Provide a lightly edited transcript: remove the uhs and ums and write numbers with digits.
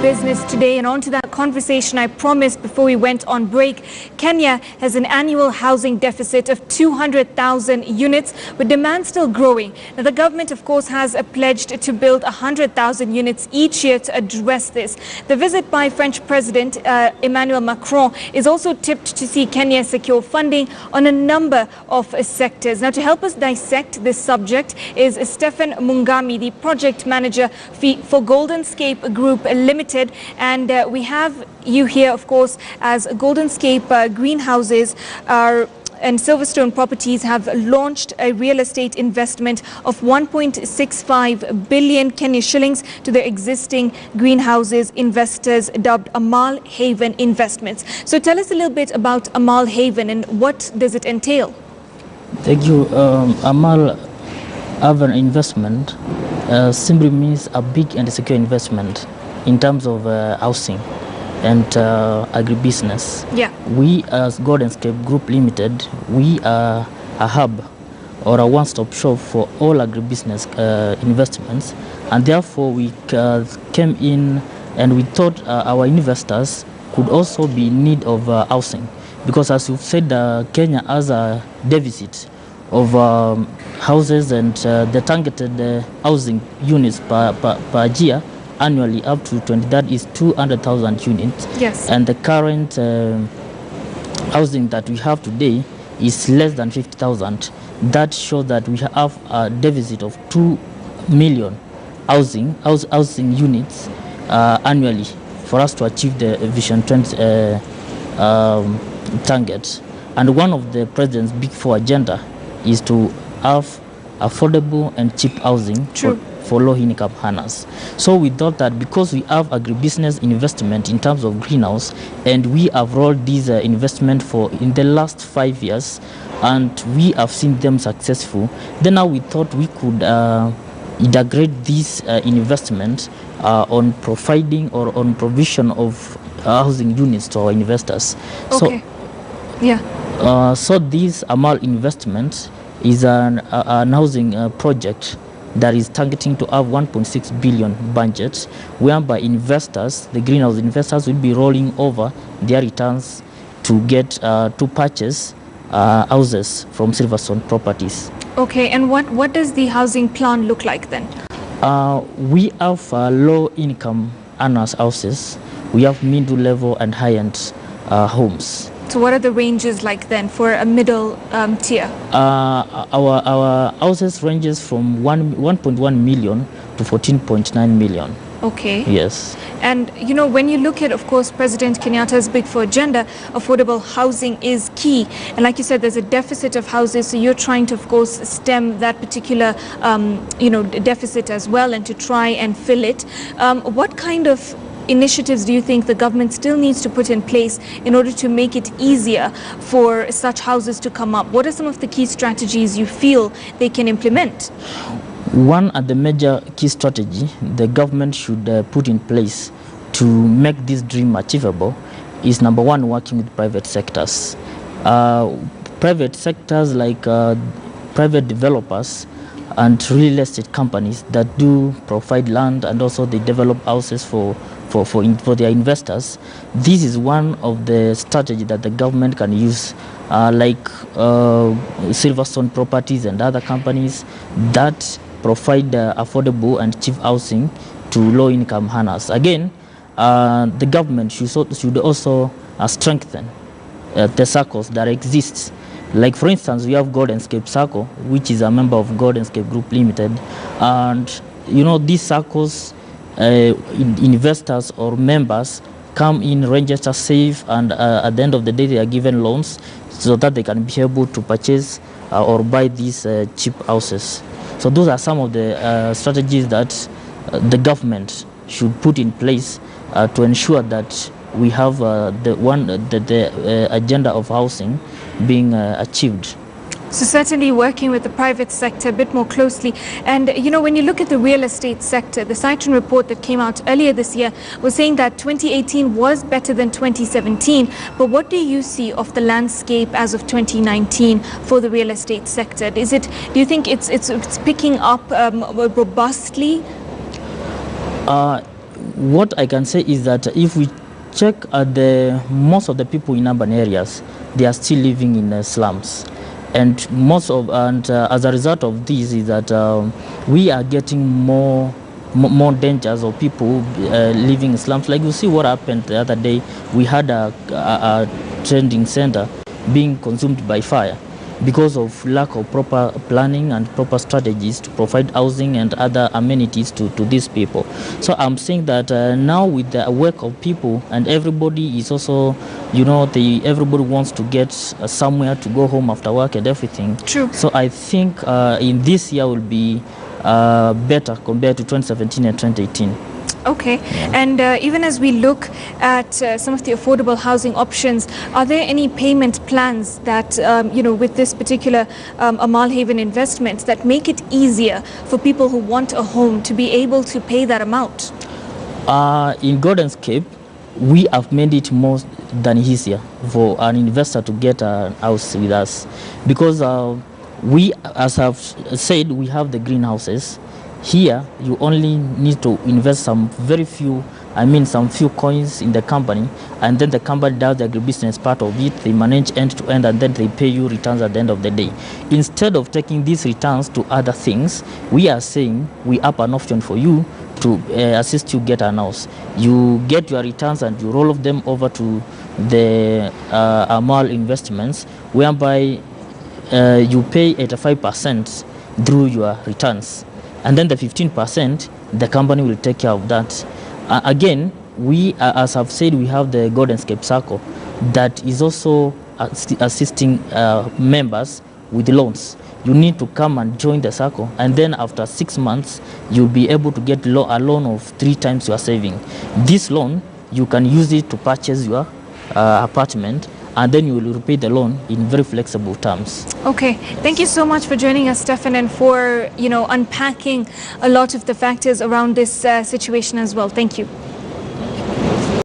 business today, and on to that conversation I promised before we went on break. Kenya has an annual housing deficit of 200,000 units, with demand still growing. Now, the government, of course, has pledged to build 100,000 units each year to address this. The visit by French President Emmanuel Macron is also tipped to see Kenya secure funding on a number of sectors. Now, to help us dissect this subject is Stephen Mungami, the project manager for Goldenscape Group Limited, and we have you here, of course, as Goldenscape Greenhouses and Silverstone Properties have launched a real estate investment of 1.65 billion Kenya shillings to their existing greenhouses investors dubbed Amal Haven Investments. So tell us a little bit about Amal Haven and what does it entail? Thank you. Amal Haven Investment simply means a big and secure investment in terms of housing and agribusiness. Yeah. We as Goldenscape Group Limited, we are a hub or a one-stop shop for all agribusiness investments, and therefore we came in and we thought our investors could also be in need of housing, because as you've said, Kenya has a deficit of houses, and the targeted housing units per year annually up to 20, that is 200,000 units. Yes. And the current housing that we have today is less than 50,000. That shows that we have a deficit of 2 million housing units annually for us to achieve the Vision 20 target. And one of the President's Big Four agenda is to have affordable and cheap housing for low-income earners. So we thought that because we have agribusiness investment in terms of greenhouse, and we have rolled this investment for in the last 5 years, and we have seen them successful, then now we thought we could integrate this investment on providing or on provision of housing units to our investors. Okay. So this Amal investment is an housing project that is targeting to have 1.6 billion budget, whereby investors, the greenhouse investors, will be rolling over their returns to get to purchase houses from Silverstone Properties. Okay, and what does the housing plan look like then? We have low-income earners houses. We have middle level and high-end homes. So what are the ranges like then for a middle tier? Our houses ranges from 1.1 million to 14.9 million. Okay. Yes. And you know, when you look at, of course, President Kenyatta's Big Four agenda, affordable housing is key. And like you said, there's a deficit of houses, so you're trying to, of course, stem that particular, deficit as well, and to try and fill it. What kind of initiatives do you think the government still needs to put in place in order to make it easier for such houses to come up? What are some of the key strategies you feel they can implement? One of the major key strategy the government should put in place to make this dream achievable is, number one, working with private sectors. Private sectors like private developers and real estate companies that do provide land, and also they develop houses for their investors. This is one of the strategies that the government can use, like Silverstone Properties and other companies that provide affordable and cheap housing to low-income earners. Again, the government should also strengthen the circles that exist. Like, for instance, we have Goldenscape Circle, which is a member of Goldenscape Group Limited, and these circles, investors or members come in, register, save, and at the end of the day they are given loans so that they can be able to purchase or buy these cheap houses. So those are some of the strategies that the government should put in place to ensure that we have the agenda of housing being achieved. So certainly working with the private sector a bit more closely. And when you look at the real estate sector, the Citroen report that came out earlier this year was saying that 2018 was better than 2017. But what do you see of the landscape as of 2019 for the real estate sector? Do you think it's picking up robustly? what I can say is that if we check at most of the people in urban areas, they are still living in slums, and as a result of this is that we are getting more dangers of people living in slums. Like you see what happened the other day, we had a training center being consumed by fire because of lack of proper planning and proper strategies to provide housing and other amenities to these people. So I'm saying that now with the work of people, and everybody is also, everybody wants to get somewhere to go home after work and everything. True. So I think in this year will be better compared to 2017 and 2018. Okay, yeah. And even as we look at some of the affordable housing options, are there any payment plans that, with this particular Amal Haven investment, that make it easier for people who want a home to be able to pay that amount? In Goldenscape, we have made it more than easier for an investor to get a house with us, because we, as I've said, we have the greenhouses. Here, you only need to invest some few coins in the company, and then the company does the agribusiness part of it. They manage end to end, and then they pay you returns at the end of the day. Instead of taking these returns to other things, we are saying we have an option for you to assist you get an house. You get your returns and you roll them over to the Amal investments, whereby you pay 85% through your returns. And then the 15%, the company will take care of that. Again, we, as I've said, we have the Goldenscape Circle that is also assisting members with loans. You need to come and join the circle, and then after 6 months, you'll be able to get a loan of 3 times your saving. This loan, you can use it to purchase your apartment, and then you will repay the loan in very flexible terms. Okay, thank you so much for joining us, Stefan, and for unpacking a lot of the factors around this situation as well. Thank you.